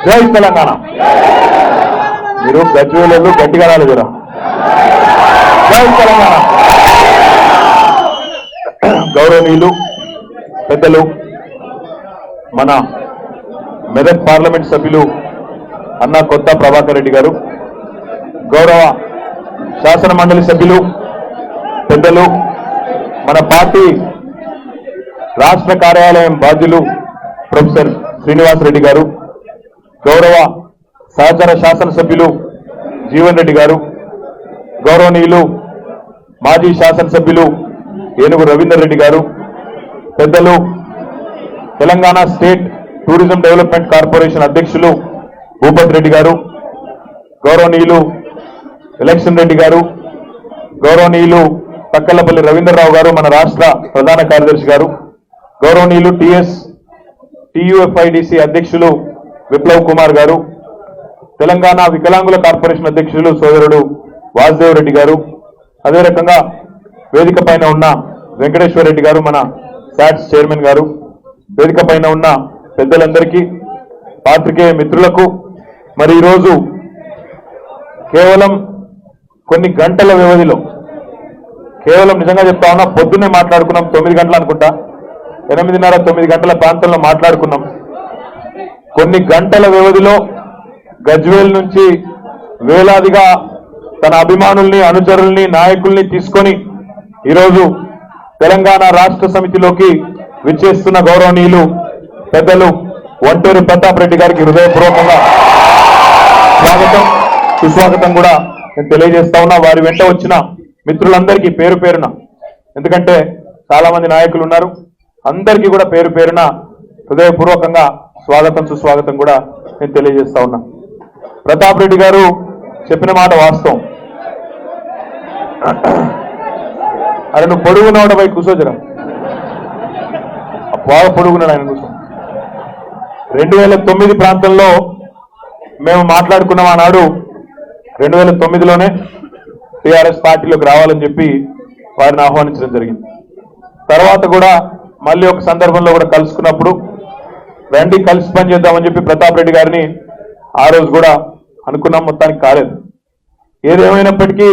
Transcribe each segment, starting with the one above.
జై తెలంగాణ. మీరు గజ్వేలు గట్టిగా రాలేదు జరా. జై తెలంగాణ. గౌరవనీయులు పెద్దలు మన మెదక్ పార్లమెంట్ సభ్యులు అన్న కొత్త ప్రభాకర్ రెడ్డి గారు, గౌరవ శాసన మండలి సభ్యులు పెద్దలు మన పార్టీ రాష్ట్ర కార్యాలయం బాధ్యులు ప్రొఫెసర్ శ్రీనివాస్ రెడ్డి గారు, గౌరవ సహచర శాసనసభ్యులు జీవన్ రెడ్డి గారు, గౌరవనీయులు మాజీ శాసనసభ్యులు ఏనుగు రవీందర్ రెడ్డి గారు, పెద్దలు Telangana state tourism development corporation అధ్యక్షులు భూపత్ రెడ్డి గారు, గౌరవనీయులు ఎలక్షన్ రెడ్డి గారు, గౌరవనీయులు తక్కలపల్లి రవీంద్రరావు గారు మన రాష్ట్ర ప్రధాన కార్యదర్శి గారు, గౌరవనీయులు టీయూఎఫ్ఐడిసి అధ్యక్షులు విప్లవ్ కుమార్ గారు, తెలంగాణ వికలాంగుల కార్పొరేషన్ అధ్యక్షులు సోదరుడు వాసుదేవ్ రెడ్డి గారు, అదే రకంగా వేదిక పైన ఉన్న వెంకటేశ్వర రెడ్డి గారు మన శాట్స్ చైర్మన్ గారు, వేదిక పైన ఉన్న పెద్దలందరికీ, పాత్రికేయ మిత్రులకు, మరి ఈరోజు కేవలం కొన్ని గంటల వ్యవధిలో, కేవలం నిజంగా చెప్తా ఉన్నా, పొద్దున్నే మాట్లాడుకున్నాం 9 గంటలు అనుకుంటా, 8:30 9 గంటల ప్రాంతంలో మాట్లాడుకున్నాం. కొన్ని గంటల వ్యవధిలో గజ్వేల్ నుంచి వేలాదిగా తన అభిమానుల్ని, అనుచరుల్ని, నాయకుల్ని తీసుకొని ఈరోజు తెలంగాణ రాష్ట్ర సమితిలోకి విచ్చేస్తున్న గౌరవనీయులు పెద్దలు వంటూరి ప్రతాప్ రెడ్డి గారికి హృదయపూర్వకంగా స్వాగతం సుస్వాగతం కూడా నేను తెలియజేస్తా ఉన్నా. వారి వెంట వచ్చిన మిత్రులందరికీ పేరు పేరున, ఎందుకంటే చాలా మంది నాయకులు ఉన్నారు, అందరికీ కూడా పేరు పేరున హృదయపూర్వకంగా స్వాగతం సుస్వాగతం కూడా నేను తెలియజేస్తా ఉన్నా. ప్రతాప్ రెడ్డి గారు చెప్పిన మాట వాస్తవం. అరే నువ్వు పొడుగున్నాడు పై కూర్చోజరా, బాగా పొడుగున్నాడు ఆయన కూర్చో. 2009 ప్రాంతంలో మేము మాట్లాడుకున్నాం. ఆనాడు 2009లోనే టీఆర్ఎస్ పార్టీలోకి రావాలని చెప్పి వారిని ఆహ్వానించడం జరిగింది. తర్వాత కూడా మళ్ళీ ఒక సందర్భంలో కూడా కలుసుకున్నప్పుడు రండి కలిసి పని చేద్దామని చెప్పి ప్రతాప్ రెడ్డి గారిని ఆ రోజు కూడా అనుకున్నాం, మొత్తానికి కాలేదు. ఏదేమైనప్పటికీ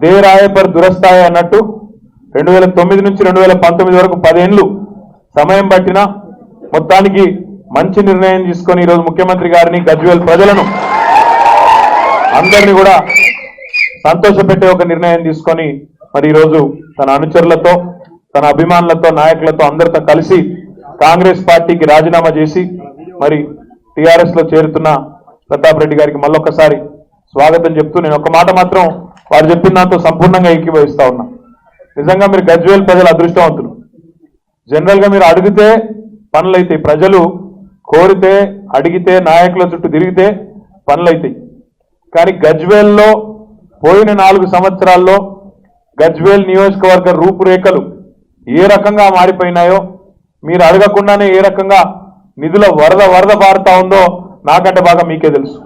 దేరాయ పర్ దురస్థాయ అన్నట్టు 2009 నుంచి 2019 వరకు 10 ఏళ్లు సమయం పట్టినా మొత్తానికి మంచి నిర్ణయం తీసుకొని ఈరోజు ముఖ్యమంత్రి గారిని, గజ్వేల్ ప్రజలను అందరినీ కూడా సంతోషపెట్టే ఒక నిర్ణయం తీసుకొని మరి ఈరోజు తన అనుచరులతో, తన అభిమానులతో, నాయకులతో అందరితో కలిసి కాంగ్రెస్ పార్టీకి రాజీనామా చేసి మరి టీఆర్ఎస్ లో చేరుతున్న ప్రతాప్ రెడ్డి గారికి మళ్ళొక్కసారి స్వాగతం చెప్తూ నేను ఒక మాట మాత్రం వారు చెప్పిన దాంతో సంపూర్ణంగా ఏకీభవిస్తా ఉన్నా. నిజంగా మీరు గజ్వేల్ ప్రజలు అదృష్టవంతులు. జనరల్ గా మీరు అడిగితే పనులైతాయి, ప్రజలు కోరితే అడిగితే నాయకుల చుట్టూ తిరిగితే పనులైతాయి. కానీ గజ్వేల్లో పోయిన 4 సంవత్సరాల్లో గజ్వేల్ నియోజకవర్గ రూపురేఖలు ఏ రకంగా మారిపోయినాయో, మీరు అడగకుండానే ఏ రకంగా నిధుల వరద పారుతా ఉందో నాకంటే బాగా మీకే తెలుసు.